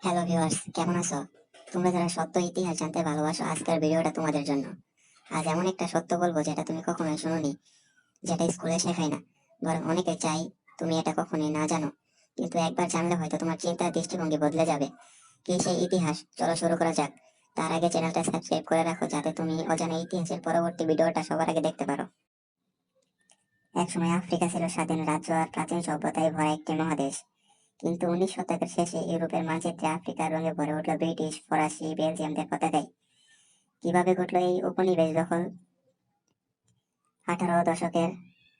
Hello viewers, কেমন আছো? তোমরা যারা সত্য ইতিহাস জানতে ভালোবাসো, আজকের ভিডিওটা তোমাদের জন্য। আজ এমন একটা সত্য বলবো যেটা তুমি কখনোই শুনোনি, যেটা স্কুলে শেখায় না, বরং অনেকে চাই তুমি এটা কখনোই না জানো। কিন্তু একবার জানলে হয়তো তোমার চিন্তার দৃষ্টিভঙ্গি বদলে যাবে। কি সেই ইতিহাস? চলো শুরু করা যাক। তার আগে চ্যানেলটা সাবস্ক্রাইব করে রাখো, যাতে তুমি অজানা ইতিহাসের পরবর্তী ভিডিওটা সবার আগে দেখতে পারো। একসময় আফ্রিকা ছিল স্বাধীন রাজ্য আর প্রাচীন সভ্যতায় ভরা একটি মহাদেশ। কিন্তু 19 শতকের শেষে ইউরোপের মানচিত্রে আফ্রিকার রঙে ভরে উঠল ব্রিটিশ, ফরাসি, বেলজিয়ামদের পতাকায়। কিভাবে ঘটলো এই উপনিবেশ দখল? 18 দশকের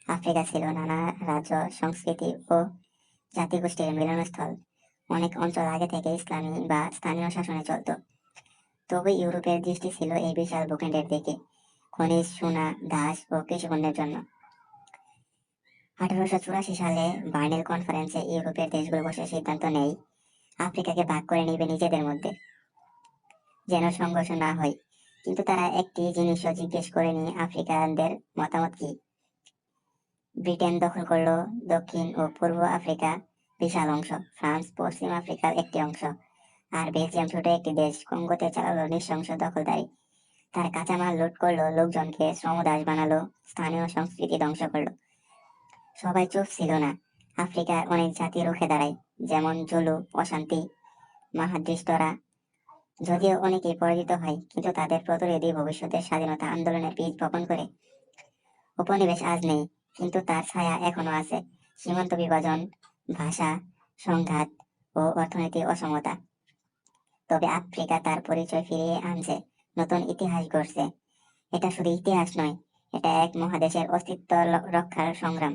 আফ্রিকা ছিল নানা রাজ্য, সংস্কৃতি ও জাতিগোষ্ঠীর মিলনস্থল। অনেক অঞ্চল আগে থেকে ইসলামী বা স্থানীয় শাসনে চলত। তবে ইউরোপের দৃষ্টি ছিল এই বিশাল ভূখণ্ডের দিকে, খনিজ, সোনা, ঘাস ও কৃষিপণ্যের জন্য। 1884 সালে বার্লিন কনফারেন্সে ইউরোপের দেশগুলো বসে সিদ্ধান্ত নেয় আফ্রিকাকে ভাগ করে নিবে নিজেদের মধ্যে, যেন সংঘর্ষ না হয়। কিন্তু তারা একটি জিনিসও জিজ্ঞেস করেনি, আফ্রিকানদের মতামত কি। ব্রিটেন দখল করলো দক্ষিণ ও পূর্ব আফ্রিকা বিশাল অংশ, ফ্রান্স পশ্চিম আফ্রিকার একটি অংশ, আর বেলজিয়াম ছোট একটি দেশ কঙ্গোতে চালালো নৃশংস দখলদারি। তার কাঁচামাল লুট করলো, লোকজনকে শ্রমদাস বানালো, স্থানীয় সংস্কৃতি ধ্বংস করলো। সবাই চুপ ছিল না। আফ্রিকার অনেক জাতি রুখে দাঁড়ায়, যেমন জুলু, অশান্তি, মাহাদৃষ্টরা। যদিও অনেকেই পরাজিত হয়, কিন্তু তাদের প্রতিরোধী ভবিষ্যতের স্বাধীনতা আন্দোলনের বীজ বপন করে। উপনিবেশ আজ নেই, কিন্তু তার ছায়া এখনো আছে। সীমান্ত বিভাজন, ভাষা, সংঘাত ও অর্থনৈতিক অসমতা। তবে আফ্রিকা তার পরিচয় ফিরিয়ে আনছে, নতুন ইতিহাস গড়ছে। এটা শুধু ইতিহাস নয়, এটা এক মহাদেশের অস্তিত্ব রক্ষার সংগ্রাম।